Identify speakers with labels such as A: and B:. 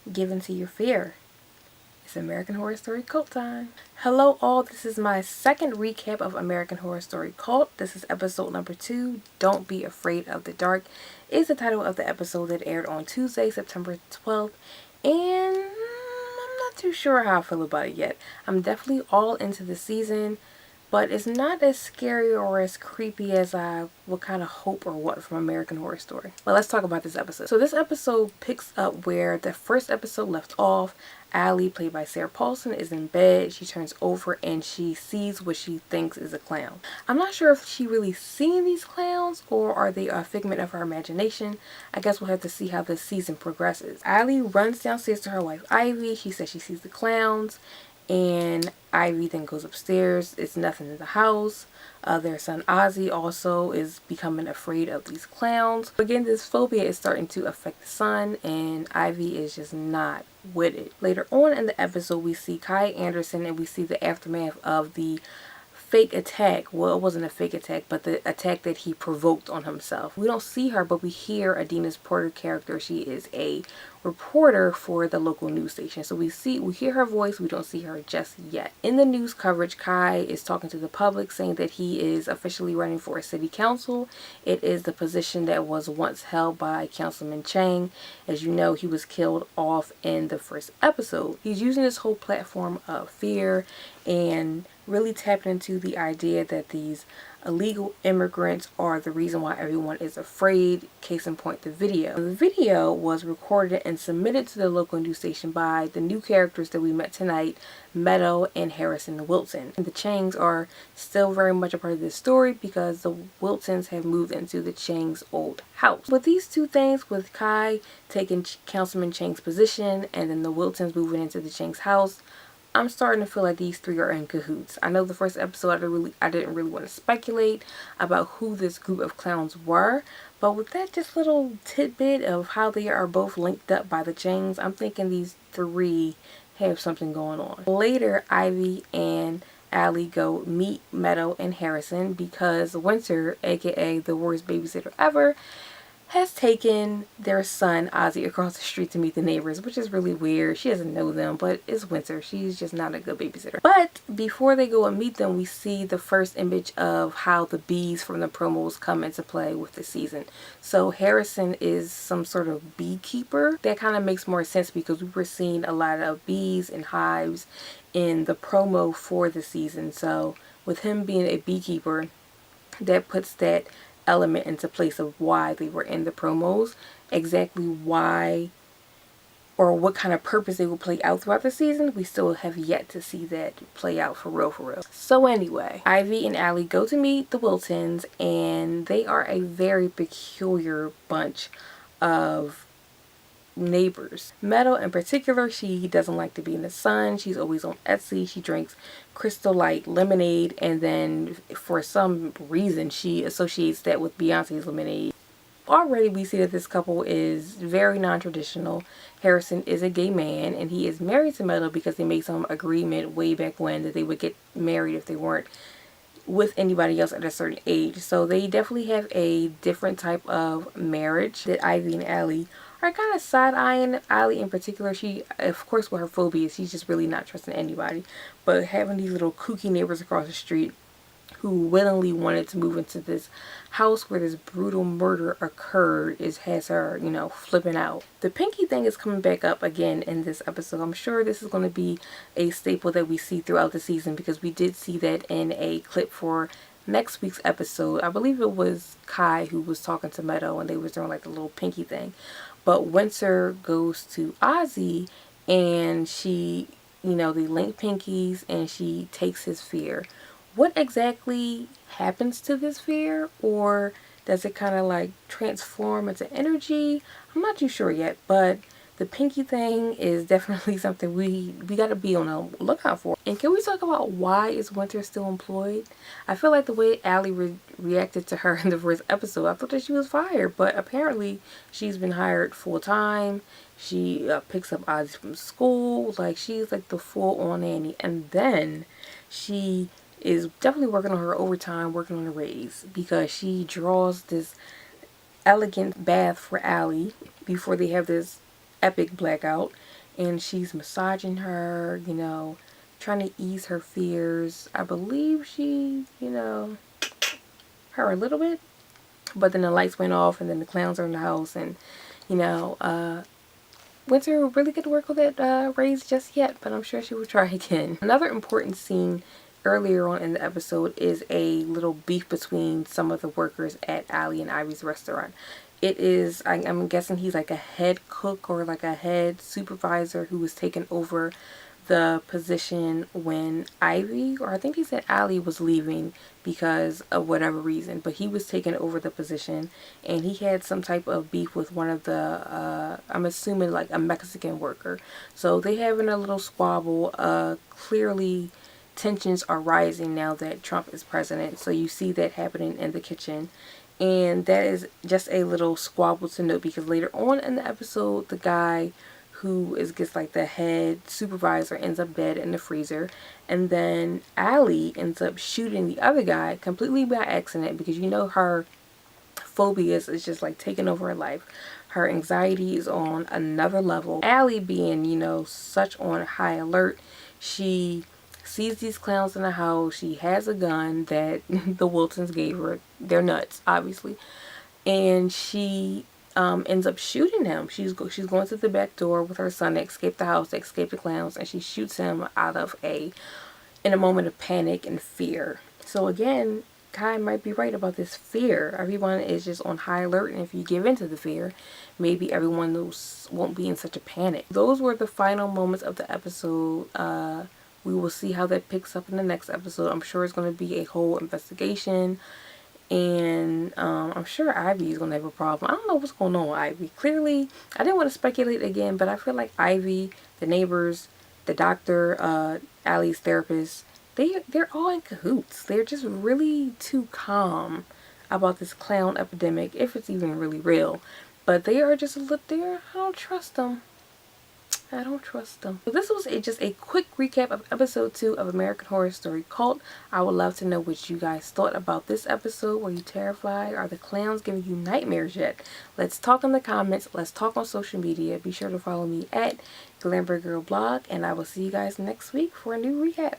A: Give into your fear. It's American Horror Story Cult time. Hello all, this is my second recap of American Horror Story Cult. This is episode number 2, Don't Be Afraid of the Dark, is the title of the episode that aired on Tuesday, September 12th, and I'm not too sure how I feel about it yet. I'm definitely all into the season, but it's not as scary or as creepy as I would kind of hope or want from American Horror Story. But let's talk about this episode. So this episode picks up where the first episode left off. Allie, played by Sarah Paulson, is in bed. She turns over and she sees what she thinks is a clown. I'm not sure if she really seen these clowns or are they a figment of her imagination. I guess we'll have to see how this season progresses. Allie runs downstairs to her wife Ivy. She says she sees the clowns. And Ivy then goes upstairs. It's nothing in the house. Their son Ozzy also is becoming afraid of these clowns. Again, this phobia is starting to affect the son, and Ivy is just not with it. Later on in the episode, we see Kai Anderson, and we see the aftermath of the fake attack. Well, it wasn't a fake attack, but the attack that he provoked on himself. We don't see her, but we hear Adina's Porter character. She is a reporter for the local news station. So we hear her voice. We don't see her just yet. In the news coverage, Kai is talking to the public, saying that he is officially running for a city council. It is the position that was once held by Councilman Chang. As you know, he was killed off in the first episode. He's using this whole platform of fear and really tapping into the idea that these illegal immigrants are the reason why everyone is afraid. Case in point, the video. The video was recorded and submitted to the local news station by the new characters that we met tonight, Meadow and Harrison Wilson. And the Changs are still very much a part of this story because the Wilsons have moved into the Chang's old house. With these two things, with Kai taking Councilman Chang's position and then the Wilsons moving into the Chang's house, I'm starting to feel like these three are in cahoots. I know the first episode I didn't really want to speculate about who this group of clowns were, but with that just little tidbit of how they are both linked up by the Changs, I'm thinking these three have something going on. Later, Ivy and Allie go meet Meadow and Harrison because Winter, aka the worst babysitter ever, has taken their son Ozzy across the street to meet the neighbors, which is really weird. She doesn't know them, but it's Winter. She's just not a good babysitter. But before they go and meet them, we see the first image of how the bees from the promos come into play with the season. So Harrison is some sort of beekeeper. That kind of makes more sense because we were seeing a lot of bees and hives in the promo for the season. So with him being a beekeeper, that puts that element into place of why they were in the promos. Exactly why or what kind of purpose they will play out throughout the season, we still have yet to see that play out for real. So anyway, Ivy and Allie go to meet the Wiltons, and they are a very peculiar bunch of neighbors. Meadow in particular, she doesn't like to be in the sun. She's always on Etsy. She drinks Crystal Light lemonade, and then for some reason she associates that with Beyonce's lemonade. Already we see that this couple is very non-traditional. Harrison is a gay man, and he is married to Meadow because they made some agreement way back when that they would get married if they weren't with anybody else at a certain age. So they definitely have a different type of marriage that Ivy and Allie are kind of side-eyeing. Allie in particular, she, of course with her phobias, she's just really not trusting anybody. But having these little kooky neighbors across the street who willingly wanted to move into this house where this brutal murder occurred has her, flipping out. The pinky thing is coming back up again in this episode. I'm sure this is going to be a staple that we see throughout the season because we did see that in a clip for next week's episode. I believe it was Kai who was talking to Meadow and they was doing like the little pinky thing. But Winter goes to Ozzy and she, they link pinkies and she takes his fear. What exactly happens to this fear? Or does it kind of like transform into energy? I'm not too sure yet, but the pinky thing is definitely something we got to be on the lookout for. And can we talk about why is Winter still employed? I feel like the way Allie reacted to her in the first episode, I thought that she was fired, but apparently she's been hired full time. She picks up Ozzy from school. Like, she's like the full-on nanny. And then she is definitely working on her overtime, working on a raise, because she draws this elegant bath for Allie before they have this epic blackout. and she's massaging her, you know, trying to ease her fears. I believe she, you know, her a little bit, but then the lights went off and then the clowns are in the house, and you know, Winter really good work with that raise just yet, but I'm sure she will try again. Another important scene earlier on in the episode is a little beef between some of the workers at Allie and Ivy's restaurant. It is, I'm guessing he's like a head cook or like a head supervisor who was taken over the position when Ivy, or I think he said Allie, was leaving because of whatever reason, but he was taking over the position, and he had some type of beef with one of the, I'm assuming like a Mexican worker. So they having a little squabble. Clearly tensions are rising now that Trump is president, so you see that happening in the kitchen. And that is just a little squabble to note, because later on in the episode, the guy who is gets like the head supervisor ends up dead in the freezer, and then Allie ends up shooting the other guy completely by accident, because you know her phobias is just like taking over her life. Her anxiety is on another level. Allie being, you know, such on high alert, she sees these clowns in the house. She has a gun that the Wilsons gave her. They're nuts, obviously. And she ends up shooting him. She's going to the back door with her son to escape the house, to escape the clowns, and she shoots him in a moment of panic and fear. So again, Kai might be right about this fear. Everyone is just on high alert, and if you give in to the fear, maybe everyone won't be in such a panic. Those were the final moments of the episode. We will see how that picks up in the next episode. I'm sure it's going to be a whole investigation. And I'm sure Ivy is going to have a problem. I don't know what's going on with Ivy. Clearly, I didn't want to speculate again, but I feel like Ivy, the neighbors, the doctor, Allie's therapist, they're all in cahoots. They're just really too calm about this clown epidemic, if it's even really real. But they are just a little there. I don't trust them. I don't trust them. So this was just a quick recap of episode 2 of American Horror Story Cult. I would love to know what you guys thought about this episode. Were you terrified? Are the clowns giving you nightmares yet? Let's talk in the comments. Let's talk on social media. Be sure to follow me at Glamour Girl Blog, and I will see you guys next week for a new recap.